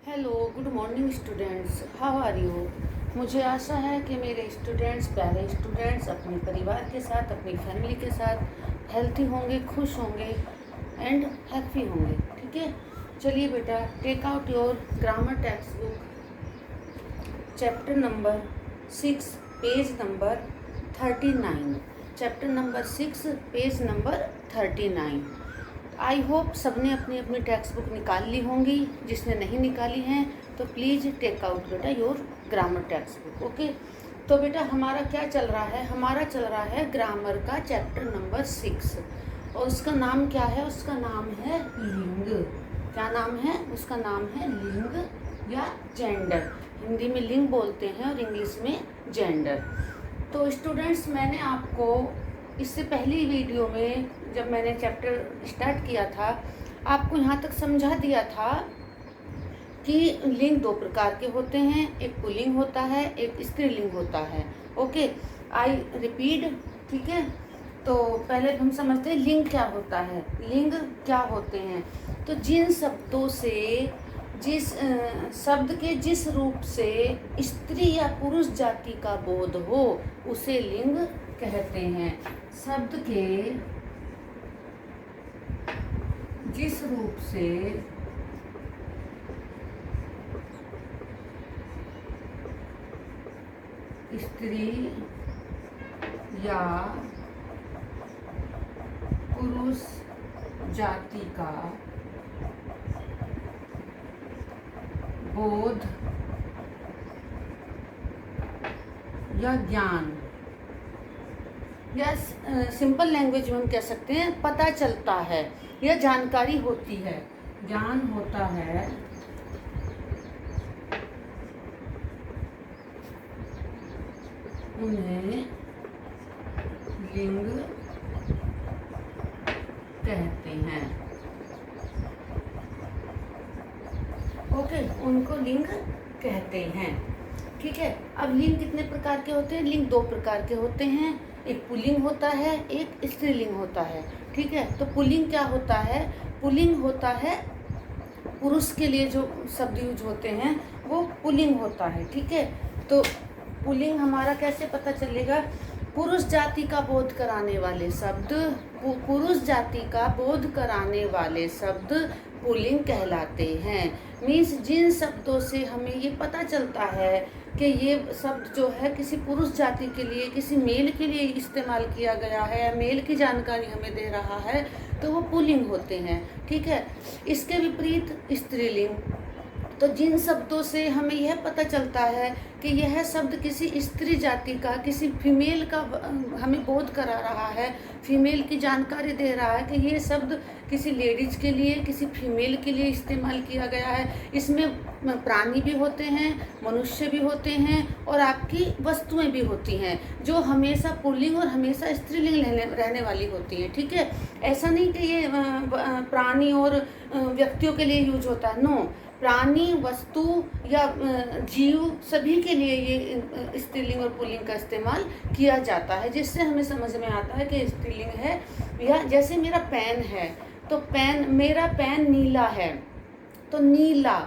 Hello, good morning students, how are you. मुझे आशा है कि मेरे स्टूडेंट्स, प्यारे स्टूडेंट्स, अपने परिवार के साथ, अपनी फैमिली के साथ हेल्थी होंगे, खुश होंगे एंड हैप्पी होंगे। ठीक है, चलिए बेटा, take out your grammar text book, chapter number 6, page number 39। Chapter number 6, page number 39। I hope सबने अपनी अपनी टेक्स्ट बुक निकाल ली होंगी। जिसने नहीं निकाली हैं तो प्लीज़ टेक आउट बेटा your grammar text book. Okay, तो बेटा हमारा क्या चल रहा है? हमारा चल रहा है ग्रामर का चैप्टर नंबर 6 और उसका नाम क्या है? उसका नाम है लिंग। क्या नाम है? उसका नाम है लिंग या जेंडर। हिंदी में लिंग बोलते हैं और इंग्लिश में जेंडर। तो स्टूडेंट्स, मैंने आपको इससे पहली वीडियो में जब मैंने चैप्टर स्टार्ट किया था आपको यहाँ तक समझा दिया था कि लिंग दो प्रकार के होते हैं, एक पुल्लिंग होता है, एक स्त्रीलिंग होता है। Okay, I repeat. ठीक है, तो पहले हम समझते हैं लिंग क्या होता है। लिंग क्या होते हैं? तो जिन शब्दों से जिस शब्द के जिस रूप से स्त्री या पुरुष जाति का बोध हो उसे लिंग कहते हैं। शब्द के जिस रूप से स्त्री या पुरुष जाति का बोध या ज्ञान, या सिंपल लैंग्वेज में हम कह सकते हैं पता चलता है या जानकारी होती है, ज्ञान होता है, उन्हें लिंग कहते हैं। ओके, उनको लिंग कहते हैं। ठीक है, अब लिंग कितने प्रकार के होते हैं? लिंग दो प्रकार के होते हैं, एक पुल्लिंग होता है, एक स्त्रीलिंग होता है। ठीक है, तो पुल्लिंग क्या होता है? पुल्लिंग होता है पुरुष के लिए जो शब्द यूज होते हैं वो पुल्लिंग होता है। ठीक है, तो पुल्लिंग हमारा कैसे पता चलेगा? पुरुष जाति का बोध कराने वाले शब्द, पुरुष जाति का बोध कराने वाले शब्द पुल्लिंग कहलाते हैं। मीन्स जिन शब्दों से हमें ये पता चलता है कि ये शब्द जो है किसी पुरुष जाति के लिए, किसी मेल के लिए इस्तेमाल किया गया है या मेल की जानकारी हमें दे रहा है, तो वो पुल्लिंग होते हैं। ठीक है, इसके विपरीत स्त्रीलिंग, तो जिन शब्दों से हमें यह पता चलता है कि यह शब्द किसी स्त्री जाति का, किसी फीमेल का हमें बोध करा रहा है, फीमेल की जानकारी दे रहा है कि ये शब्द किसी लेडीज के लिए, किसी फीमेल के लिए इस्तेमाल किया गया है। इसमें प्राणी भी होते हैं, मनुष्य भी होते हैं और आपकी वस्तुएं भी होती हैं जो हमेशा पुल्लिंग और हमेशा स्त्रीलिंग रहने वाली होती हैं। ठीक है, ऐसा नहीं कि ये प्राणी और व्यक्तियों के लिए यूज होता है। नो, प्राणी, वस्तु या जीव सभी के लिए ये स्त्रीलिंग और पुल्लिंग का इस्तेमाल किया जाता है, जिससे हमें समझ में आता है कि स्त्रीलिंग है। या जैसे मेरा पेन है, तो मेरा पेन नीला है, तो नीला,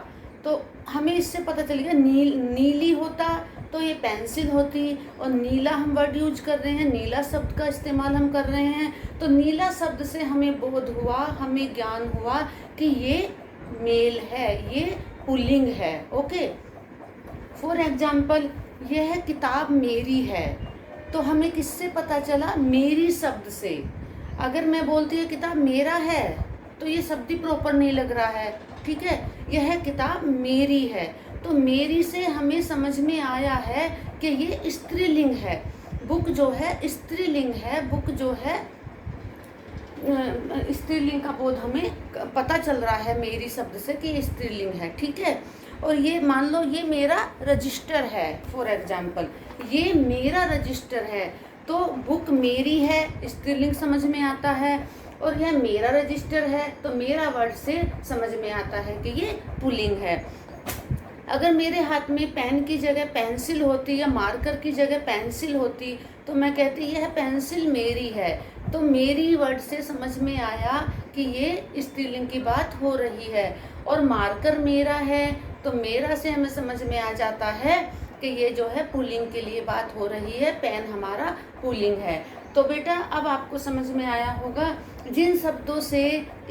तो हमें इससे पता चलेगा नीली होता तो ये पेंसिल होती, और नीला हम वर्ड यूज कर रहे हैं, नीला शब्द का इस्तेमाल हम कर रहे हैं, तो नीला शब्द से हमें बोध हुआ, हमें ज्ञान हुआ कि ये मेल है, ये पुल्लिंग है। ओके, फॉर एग्जाम्पल, यह किताब मेरी है, तो हमें किससे पता चला? मेरी शब्द से। अगर मैं बोलती है किताब मेरा है तो ये शब्द ही प्रॉपर नहीं लग रहा है। ठीक है, यह किताब मेरी है, तो मेरी से हमें समझ में आया है कि ये स्त्रीलिंग है। बुक जो है स्त्रीलिंग है, बुक जो है स्त्रीलिंग का बोध हमें पता चल रहा है मेरी शब्द से कि ये स्त्रीलिंग है। ठीक है, और ये मान लो ये मेरा रजिस्टर है, फॉर एग्जाम्पल ये मेरा रजिस्टर है, तो बुक मेरी है, स्त्रीलिंग समझ में आता है, और यह मेरा रजिस्टर है तो मेरा वर्ड से समझ में आता है कि ये पुल्लिंग है। अगर मेरे हाथ में पेन की जगह पेंसिल होती या मार्कर की जगह पेंसिल होती तो मैं कहती यह पेंसिल मेरी है, तो मेरी वर्ड से समझ में आया कि ये स्त्रीलिंग की बात हो रही है। और मार्कर मेरा है, तो मेरा से हमें समझ में आ जाता है कि ये जो है पुल्लिंग के लिए बात हो रही है, पेन हमारा पुल्लिंग है। तो बेटा अब आपको समझ में आया होगा जिन शब्दों से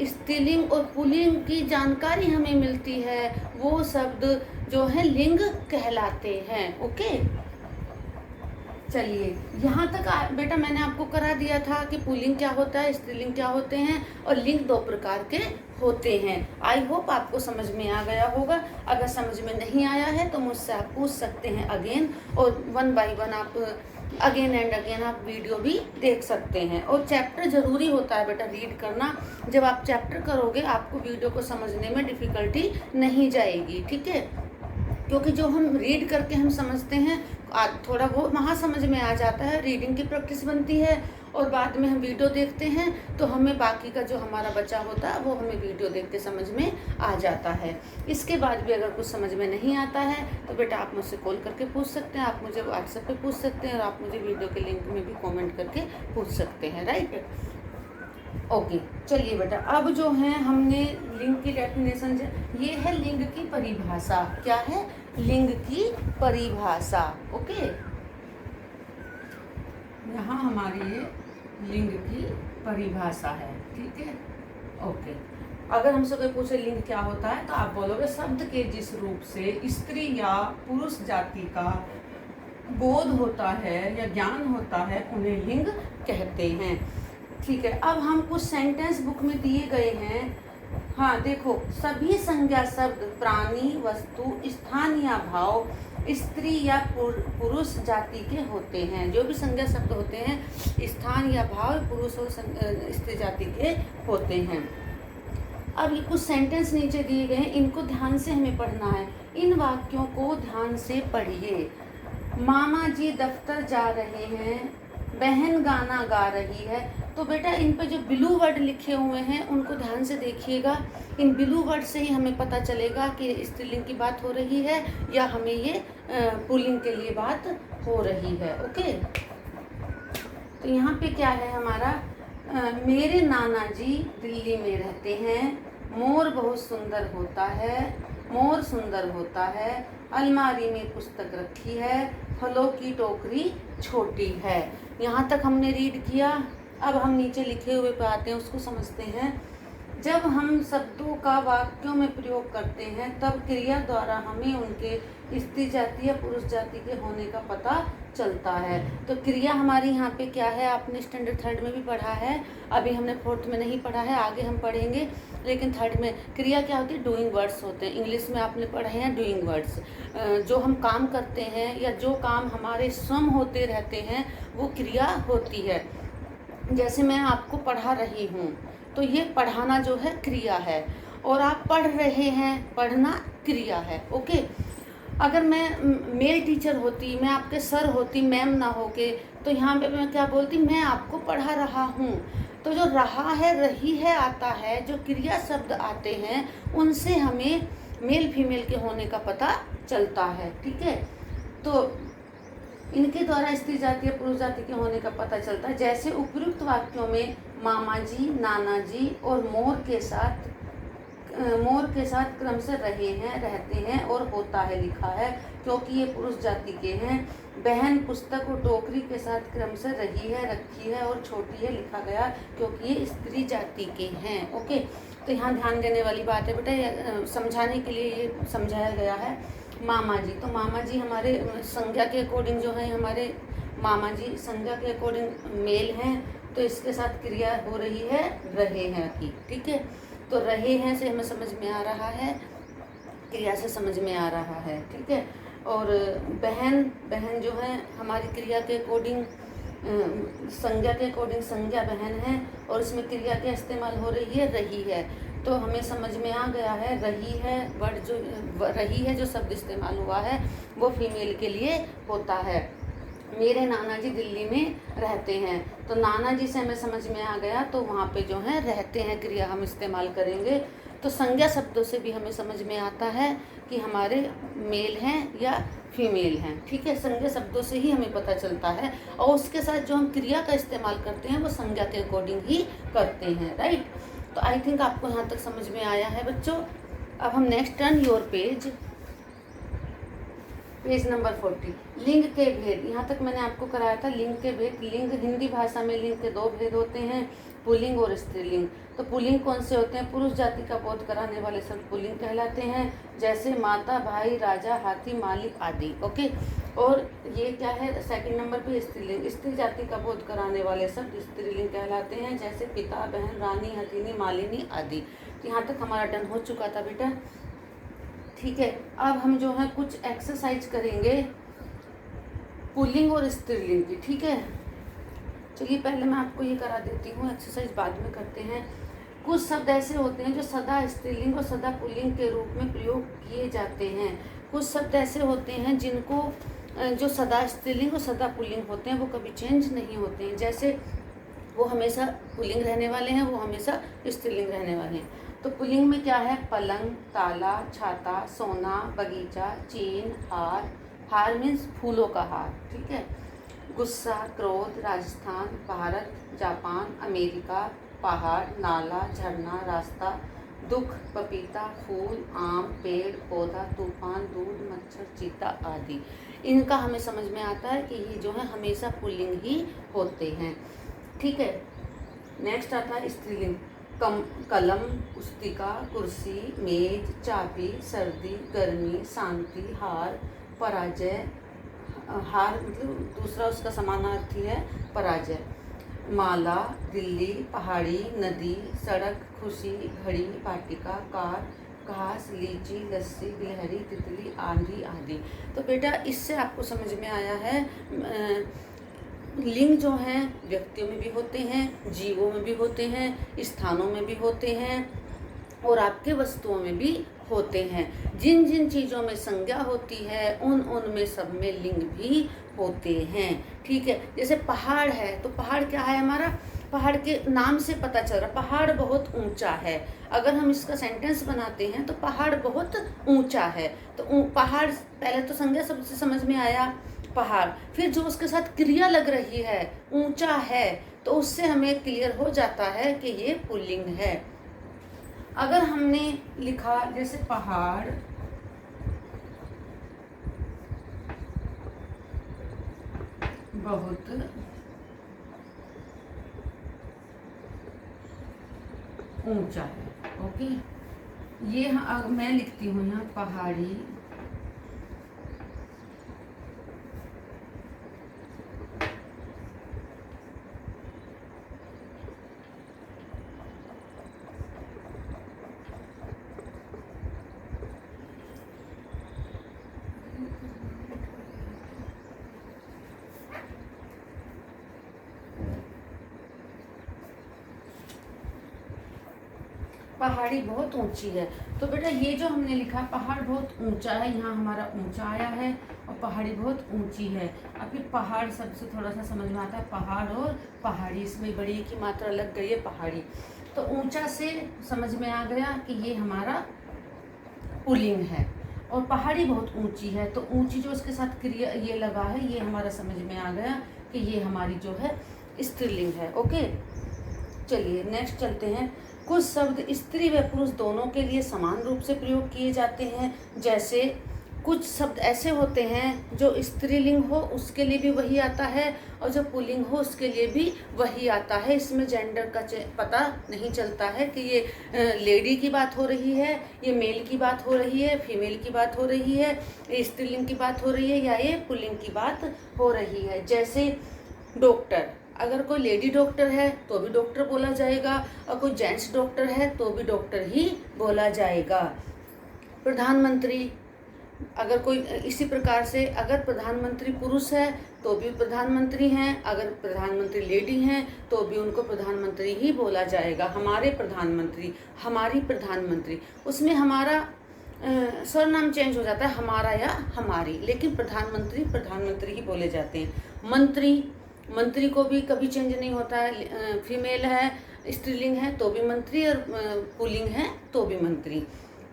स्त्रीलिंग और पुल्लिंग की जानकारी हमें मिलती है वो शब्द जो है लिंग कहलाते हैं। ओके, चलिए यहाँ तक बेटा मैंने आपको करा दिया था कि पुल्लिंग क्या होता है, स्त्रीलिंग क्या होते हैं और लिंग दो प्रकार के होते हैं। आई होप आपको समझ में आ गया होगा। अगर समझ में नहीं आया है तो मुझसे आप पूछ सकते हैं अगेन, और 1 बाय 1 आप अगेन एंड अगेन आप वीडियो भी देख सकते हैं। और चैप्टर ज़रूरी होता है बेटा रीड करना। जब आप चैप्टर करोगे आपको वीडियो को समझने में डिफ़िकल्टी नहीं जाएगी, ठीक है। क्योंकि जो हम रीड करके हम समझते हैं थोड़ा वो वहाँ समझ में आ जाता है, रीडिंग की प्रैक्टिस बनती है, और बाद में हम वीडियो देखते हैं तो हमें बाकी का जो हमारा बचा होता है वो हमें वीडियो देख के समझ में आ जाता है। इसके बाद भी अगर कुछ समझ में नहीं आता है तो बेटा आप मुझसे कॉल करके पूछ सकते हैं, आप मुझे व्हाट्सएप पे पूछ सकते हैं, और आप मुझे वीडियो के लिंक में भी कमेंट करके पूछ सकते हैं, राइट। ओके, चलिए बेटा अब जो है हमने लिंग की डेफिनेशन, ये है लिंग की परिभाषा। क्या है? लिंग की परिभाषा। ओके, यहाँ हमारी ये लिंग की परिभाषा है, ठीक है। ओके, अगर हमसे कोई पूछे लिंग क्या होता है तो आप बोलोगे शब्द के जिस रूप से स्त्री या पुरुष जाति का बोध होता है या ज्ञान होता है उन्हें लिंग कहते हैं, ठीक है। अब हम कुछ सेंटेंस बुक में दिए गए हैं। हाँ देखो, सभी संज्ञा शब्द प्राणी, वस्तु, स्थान या भाव स्त्री या पुरुष जाति के होते हैं। जो भी संज्ञा शब्द होते हैं स्थान या भाव पुरुष और स्त्री जाति के होते हैं। अब ये कुछ सेंटेंस नीचे दिए गए हैं, इनको ध्यान से हमें पढ़ना है। इन वाक्यों को ध्यान से पढ़िए। मामा जी दफ्तर जा रहे हैं, बहन गाना गा रही है। तो बेटा इन पे जो ब्लू वर्ड लिखे हुए हैं उनको ध्यान से देखिएगा। इन ब्लू वर्ड से ही हमें पता चलेगा कि स्त्रीलिंग की बात हो रही है या हमें ये पुल्लिंग के लिए बात हो रही है। ओके, तो यहाँ पे क्या है हमारा, मेरे नाना जी दिल्ली में रहते हैं, मोर बहुत सुंदर होता है, मोर सुंदर होता है, अलमारी में पुस्तक रखी है, फलों की टोकरी छोटी है। यहाँ तक हमने रीड किया। अब हम नीचे लिखे हुए पे आते हैं, उसको समझते हैं। जब हम शब्दों का वाक्यों में प्रयोग करते हैं तब क्रिया द्वारा हमें उनके स्त्री जाति या पुरुष जाति के होने का पता चलता है। तो क्रिया हमारी यहाँ पे क्या है, आपने स्टैंडर्ड 3 में भी पढ़ा है, अभी हमने 4th में नहीं पढ़ा है, आगे हम पढ़ेंगे। लेकिन 3rd में क्रिया क्या होती है, डूइंग वर्ड्स होते हैं। इंग्लिश में आपने पढ़े हैं डूइंग वर्ड्स। जो हम काम करते हैं या जो काम हमारे स्वयं होते रहते हैं वो क्रिया होती है। जैसे मैं आपको पढ़ा रही हूँ तो ये पढ़ाना जो है क्रिया है, और आप पढ़ रहे हैं, पढ़ना क्रिया है। ओके, अगर मैं मेल टीचर होती, मैं आपके सर होती, मैम ना होके, तो यहाँ पे मैं क्या बोलती, मैं आपको पढ़ा रहा हूँ। तो जो रहा है, रही है आता है, जो क्रिया शब्द आते हैं उनसे हमें मेल फीमेल के होने का पता चलता है, ठीक है। तो इनके द्वारा स्त्री जाति या पुरुष जाति के होने का पता चलता है। जैसे उपयुक्त वाक्यों में मामा जी, नाना जी और मोर के साथ क्रमशः रहे हैं, रहते हैं और होता है लिखा है क्योंकि ये पुरुष जाति के हैं। बहन पुस्तक और टोकरी के साथ क्रमशः रही है, रखी है और छोटी है लिखा गया क्योंकि ये स्त्री जाति के हैं। ओके, तो यहाँ ध्यान देने वाली बात है बेटा, समझाने के लिए ये समझाया गया है। मामा जी, तो मामा जी हमारे संज्ञा के अकॉर्डिंग जो है, हमारे मामा जी संज्ञा के अकॉर्डिंग मेल हैं, तो इसके साथ क्रिया हो रही है रहे हैं की, ठीक है। तो रहे हैं से हमें समझ में आ रहा है, क्रिया से समझ में आ रहा है, ठीक है। और बहन जो है हमारी क्रिया के अकॉर्डिंग, संज्ञा के अकॉर्डिंग संज्ञा बहन है, और इसमें क्रिया क्या इस्तेमाल हो रही है, रही है। तो हमें समझ में आ गया है रही है वर्ड, जो रही है जो शब्द इस्तेमाल हुआ है वो फीमेल के लिए होता है। मेरे नाना जी दिल्ली में रहते हैं, तो नाना जी से हमें समझ में आ गया, तो वहाँ पे जो है रहते हैं क्रिया हम इस्तेमाल करेंगे। तो संज्ञा शब्दों से भी हमें समझ में आता है कि हमारे मेल हैं या फीमेल हैं, ठीक है। संज्ञा शब्दों से ही हमें पता चलता है, और उसके साथ जो हम क्रिया का इस्तेमाल करते हैं वो संज्ञा के अकॉर्डिंग ही करते हैं, राइट। तो आई थिंक आपको यहाँ तक समझ में आया है बच्चों। अब हम next turn your page, page number 40। लिंग के भेद, यहाँ तक मैंने आपको कराया था लिंग के भेद। लिंग, हिंदी भाषा में लिंग के दो भेद होते हैं, पुल्लिंग और स्त्रीलिंग। तो पुल्लिंग कौन से होते हैं? पुरुष जाति का बोध कराने वाले शब्द पुल्लिंग कहलाते हैं, जैसे माता, भाई, राजा, हाथी, मालिक आदि। ओके। और ये क्या है? सेकंड नंबर पे स्त्रीलिंग। स्त्री जाति का बोध कराने वाले शब्द स्त्रीलिंग कहलाते हैं, जैसे पिता, बहन, रानी, हथिनी, मालिनी आदि। यहाँ तक हमारा डन हो चुका था बेटा। ठीक है, अब हम जो है कुछ एक्सरसाइज करेंगे पुल्लिंग और स्त्रीलिंग की। ठीक है, चलिए पहले मैं आपको ये करा देती हूँ, एक्सरसाइज बाद में करते हैं। कुछ शब्द ऐसे होते हैं जो सदा स्त्रीलिंग और सदा पुल्लिंग के रूप में प्रयोग किए जाते हैं। कुछ शब्द ऐसे होते हैं जिनको जो सदा स्त्रीलिंग और सदा पुल्लिंग होते हैं वो कभी चेंज नहीं होते हैं, जैसे वो हमेशा पुल्लिंग रहने वाले हैं, वो हमेशा स्त्रीलिंग रहने वाले हैं। तो पुल्लिंग में क्या है? पलंग, ताला, छाता, सोना, बगीचा, चीन, हार। हार मीन्स फूलों का हार। ठीक है। गुस्सा, क्रोध, राजस्थान, भारत, जापान, अमेरिका, पहाड़, नाला, झरना, रास्ता, दुख, पपीता, फूल, आम, पेड़, पौधा, तूफान, दूध, मच्छर, चीता आदि। इनका हमें समझ में आता है कि ये जो है हमेशा पुल्लिंग ही होते हैं। ठीक है। नेक्स्ट आता है स्त्रीलिंग। कलम, पुस्तिका, कुर्सी, मेज, चाबी, सर्दी, गर्मी, शांति, हार, पराजय। हार मतलब दूसरा उसका समानार्थी है पराजय। माला, दिल्ली, पहाड़ी, नदी, सड़क, खुशी, घड़ी, वाटिका, कार, घास, लीची, लस्सी, गिलहरी, तितली, आंधी आदि। तो बेटा इससे आपको समझ में आया है लिंग जो हैं व्यक्तियों में भी होते हैं, जीवों में भी होते हैं, स्थानों में भी होते हैं और आपके वस्तुओं में भी होते हैं। जिन जिन चीज़ों में संज्ञा होती है उन में सब में लिंग भी होते हैं। ठीक है। जैसे पहाड़ है तो पहाड़ क्या है हमारा? पहाड़ के नाम से पता चल रहा पहाड़ बहुत ऊंचा है। अगर हम इसका सेंटेंस बनाते हैं तो पहाड़ बहुत ऊंचा है, तो पहाड़ पहले तो संज्ञा शब्द से समझ में आया पहाड़, फिर जो उसके साथ क्रिया लग रही है ऊंचा है, तो उससे हमें क्लियर हो जाता है कि ये पुल्लिंग है। अगर हमने लिखा जैसे पहाड़ बहुत ऊंचा है, ओके, ये मैं लिखती हूँ यहाँ पहाड़ी पहाड़ी बहुत ऊंची है। तो बेटा ये जो हमने लिखा पहाड़ बहुत ऊंचा है, यहाँ हमारा ऊंचा आया है और पहाड़ी बहुत ऊंची है। अब फिर पहाड़ सबसे थोड़ा सा समझ में आता है, पहाड़ और पहाड़ी, इसमें बड़ी की मात्रा लग गई है पहाड़ी। तो ऊंचा से समझ में आ गया कि ये हमारा पुल्लिंग है और पहाड़ी बहुत ऊंची है, तो ऊंची जो इसके साथ क्रिया ये लगा है ये हमारा समझ में आ गया कि ये हमारी जो है स्त्रीलिंग है। ओके, चलिए नेक्स्ट चलते हैं। कुछ शब्द स्त्री व पुरुष दोनों के लिए समान रूप से प्रयोग किए जाते हैं, जैसे कुछ शब्द ऐसे होते हैं जो स्त्रीलिंग हो उसके लिए भी वही आता है और जो पुल्लिंग हो उसके लिए भी वही आता है। इसमें जेंडर का पता नहीं चलता है कि ये लेडी की बात हो रही है, ये मेल की बात हो रही है, फीमेल की बात हो रही है, ये स्त्रीलिंग की बात हो रही है या ये पुल्लिंग की बात हो रही है। जैसे डॉक्टर, अगर कोई लेडी डॉक्टर है तो भी डॉक्टर बोला जाएगा और कोई जेंट्स डॉक्टर है तो भी डॉक्टर ही बोला जाएगा। प्रधानमंत्री, अगर कोई इसी प्रकार से अगर प्रधानमंत्री पुरुष है तो भी प्रधानमंत्री हैं, अगर प्रधानमंत्री लेडी हैं तो भी उनको प्रधानमंत्री ही बोला जाएगा। हमारे प्रधानमंत्री, हमारी प्रधानमंत्री, उसमें हमारा सरनाम चेंज हो जाता है, हमारा या हमारी, लेकिन प्रधानमंत्री प्रधानमंत्री ही बोले जाते हैं। मंत्री, मंत्री को भी कभी चेंज नहीं होता है, फीमेल है स्त्रीलिंग है तो भी मंत्री और पुल्लिंग है तो भी मंत्री।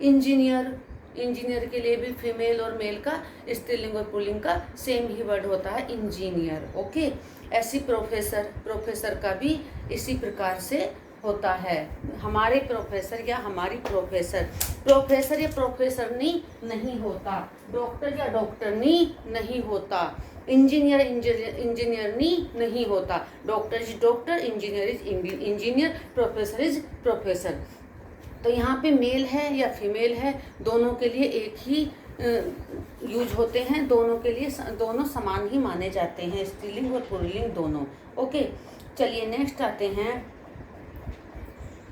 इंजीनियर, इंजीनियर के लिए भी फीमेल और मेल का स्त्रीलिंग और पुल्लिंग का सेम ही वर्ड होता है इंजीनियर। ओके, ऐसी प्रोफेसर, प्रोफेसर का भी इसी प्रकार से होता है। हमारे प्रोफेसर या हमारी प्रोफेसर, प्रोफेसर या प्रोफेसरनी नहीं होता, डॉक्टर या डॉक्टरनी नहीं होता, इंजीनियर इंजीनियरनी नहीं होता, doctor is doctor, engineer is engineer, professor is professor. तो यहाँ पे मेल है या फीमेल है, दोनों के लिए एक ही यूज होते हैं, दोनों के लिए दोनों समान ही माने जाते हैं, स्त्रीलिंग और पुल्लिंग दोनों। ओके, चलिए नेक्स्ट आते हैं।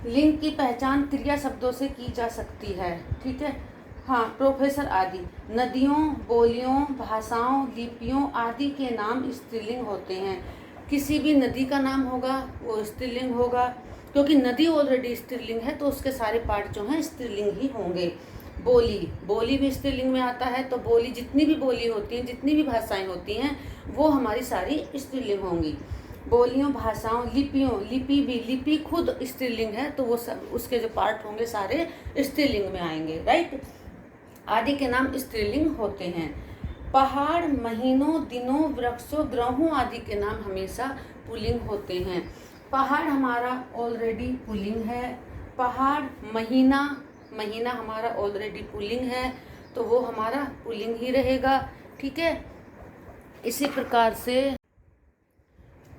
लिंग की पहचान क्रिया शब्दों से की जा सकती है, ठीक है। हाँ, प्रोफेसर आदि, नदियों, बोलियों, भाषाओं, लिपियों आदि के नाम स्त्रीलिंग होते हैं। किसी भी नदी का नाम होगा वो स्त्रीलिंग होगा, क्योंकि नदी ऑलरेडी स्त्रीलिंग है तो उसके सारे पार्ट जो हैं स्त्रीलिंग ही होंगे। बोली, बोली भी स्त्रीलिंग में आता है, तो बोली जितनी भी बोली होती हैं, जितनी भी भाषाएं होती हैं वो हमारी सारी स्त्रीलिंग होंगी। बोलियों, भाषाओं, लिपियों, लिपि भी, लिपि खुद स्त्रीलिंग है तो वो सब उसके जो पार्ट होंगे सारे स्त्रीलिंग में आएंगे, राइट। आदि के नाम स्त्रीलिंग होते हैं। पहाड़, महीनों, दिनों, वृक्षों, ग्रहों आदि के नाम हमेशा पुल्लिंग होते हैं। पहाड़ हमारा ऑलरेडी पुल्लिंग है, पहाड़, महीना, महीना हमारा ऑलरेडी पुल्लिंग है तो वो हमारा पुल्लिंग ही रहेगा, ठीक है। इसी प्रकार से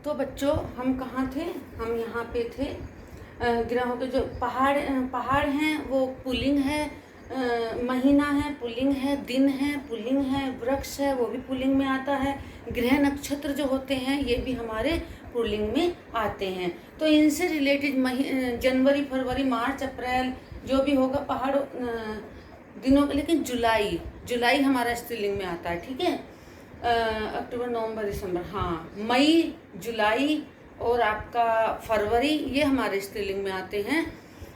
तो बच्चों हम कहाँ थे, हम यहाँ पे थे। ग्रहों के जो पहाड़ हैं वो पुल्लिंग है, महीना है पुल्लिंग है, दिन है पुल्लिंग है, वृक्ष है वो भी पुल्लिंग में आता है, ग्रह नक्षत्र जो होते हैं ये भी हमारे पुल्लिंग में आते हैं। तो इनसे रिलेटेड जनवरी, फरवरी, मार्च, अप्रैल जो भी होगा पहाड़ दिनों, लेकिन जुलाई हमारा स्त्रीलिंग में आता है, ठीक है। अक्टूबर, नवंबर, दिसंबर, हाँ, मई, जुलाई और आपका फरवरी ये हमारे स्त्रीलिंग में आते हैं।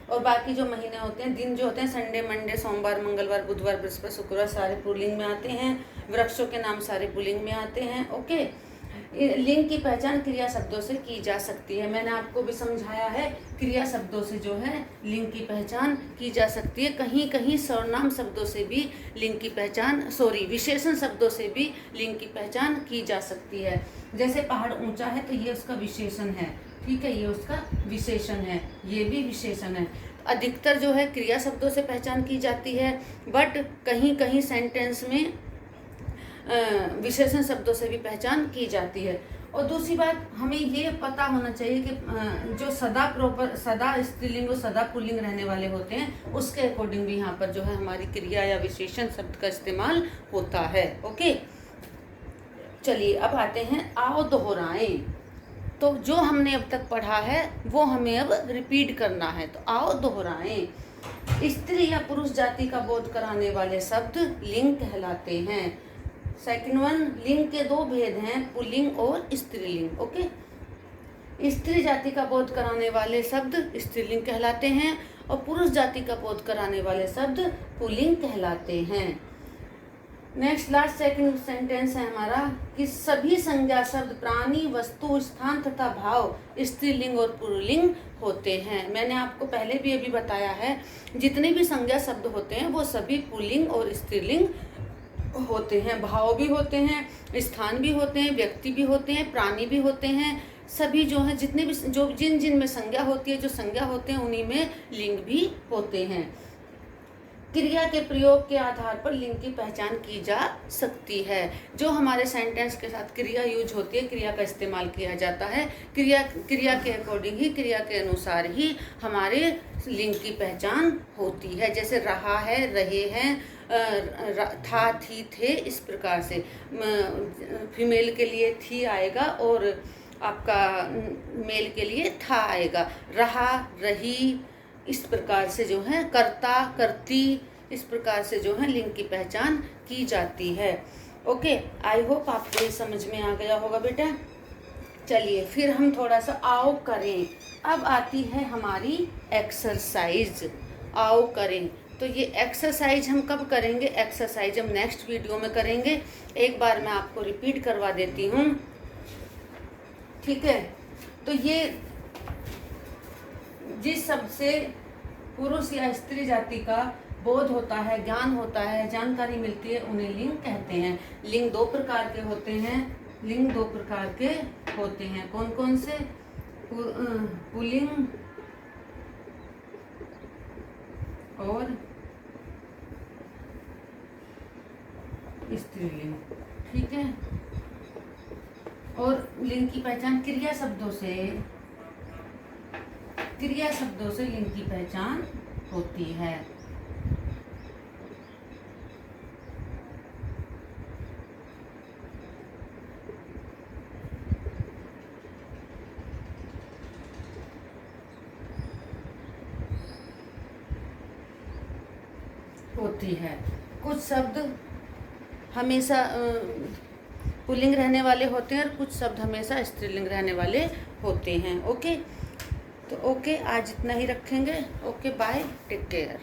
और बाकी जो महीने होते हैं, दिन जो होते हैं, संडे, मंडे, सोमवार, मंगलवार, बुधवार, बृहस्पति, शुक्रवार सारे पुल्लिंग में आते हैं। वृक्षों के नाम सारे पुल्लिंग में आते हैं, ओके। लिंग की पहचान क्रिया शब्दों से की जा सकती है, मैंने आपको भी समझाया है, क्रिया शब्दों से जो है लिंग की पहचान की जा सकती है। कहीं कहीं सर्वनाम शब्दों से भी लिंग की पहचान, विशेषण शब्दों से भी लिंग की पहचान की जा सकती है। जैसे पहाड़ ऊंचा है तो ये उसका विशेषण है, ठीक है, ये उसका विशेषण है, ये भी विशेषण है। अधिकतर जो है क्रिया शब्दों से पहचान की जाती है, बट कहीं कहीं सेंटेंस में विशेषण शब्दों से भी पहचान की जाती है। और दूसरी बात हमें ये पता होना चाहिए कि जो सदा स्त्रीलिंग और सदा पुल्लिंग रहने वाले होते हैं उसके अकॉर्डिंग भी यहाँ पर जो है हमारी क्रिया या विशेषण शब्द का इस्तेमाल होता है, ओके। चलिए अब आते हैं, आओ दोहराएं। तो जो हमने अब तक पढ़ा है वो हमें अब रिपीट करना है, तो आओ दोहराएं। स्त्री या पुरुष जाति का बोध कराने वाले शब्द लिंग कहलाते हैं। सेकंड वन, लिंग के दो भेद हैं, पुल्लिंग और स्त्रीलिंग, ओके। स्त्री जाति का बोध कराने वाले शब्द स्त्रीलिंग कहलाते हैं और पुरुष जाति का बोध कराने वाले शब्द पुल्लिंग कहलाते हैं। नेक्स्ट लास्ट सेकंड सेंटेंस है हमारा कि सभी संज्ञा शब्द प्राणी, वस्तु, स्थान तथा भाव स्त्रीलिंग और पुल्लिंग होते हैं। मैंने आपको पहले भी अभी बताया है, जितने भी संज्ञा शब्द होते हैं वो सभी पुल्लिंग और स्त्रीलिंग होते हैं। भाव भी होते हैं, स्थान भी होते हैं, व्यक्ति भी होते हैं, प्राणी भी होते हैं, सभी जो है जितने भी जो जिन में संज्ञा होती है, जो संज्ञा होते हैं उन्हीं में लिंग भी होते हैं। क्रिया के प्रयोग के आधार पर लिंग की पहचान की जा सकती है। जो हमारे सेंटेंस के साथ क्रिया यूज होती है, क्रिया का इस्तेमाल किया जाता है, क्रिया के अकॉर्डिंग ही, क्रिया के अनुसार ही हमारे लिंग की पहचान होती है। जैसे रहा है, रहे हैं, था, थी, थे, इस प्रकार से फीमेल के लिए थी आएगा और आपका मेल के लिए था आएगा। रहा, रही, इस प्रकार से जो है करता, करती, इस प्रकार से जो है लिंग की पहचान की जाती है, ओके। आई होप आपको ये समझ में आ गया होगा बेटा। चलिए फिर हम थोड़ा सा आओ करें। अब आती है हमारी एक्सरसाइज, आओ करें। तो ये एक्सरसाइज हम कब करेंगे, एक्सरसाइज हम नेक्स्ट वीडियो में करेंगे। एक बार मैं आपको रिपीट करवा देती हूँ, ठीक है। तो ये जिस शब्द से पुरुष या स्त्री जाति का बोध होता है, ज्ञान होता है, जानकारी मिलती है, उन्हें लिंग कहते हैं। लिंग दो प्रकार के होते हैं, लिंग दो प्रकार के होते हैं। कौन कौन से? पुल्लिंग और स्त्रीलिंग। ठीक है। और लिंग की पहचान क्रिया शब्दों से लिंग की पहचान होती है। कुछ शब्द हमेशा पुल्लिंग रहने वाले होते हैं और कुछ शब्द हमेशा स्त्रीलिंग रहने वाले होते हैं। ओके, तो ओके, आज इतना ही रखेंगे। Okay, bye, take care.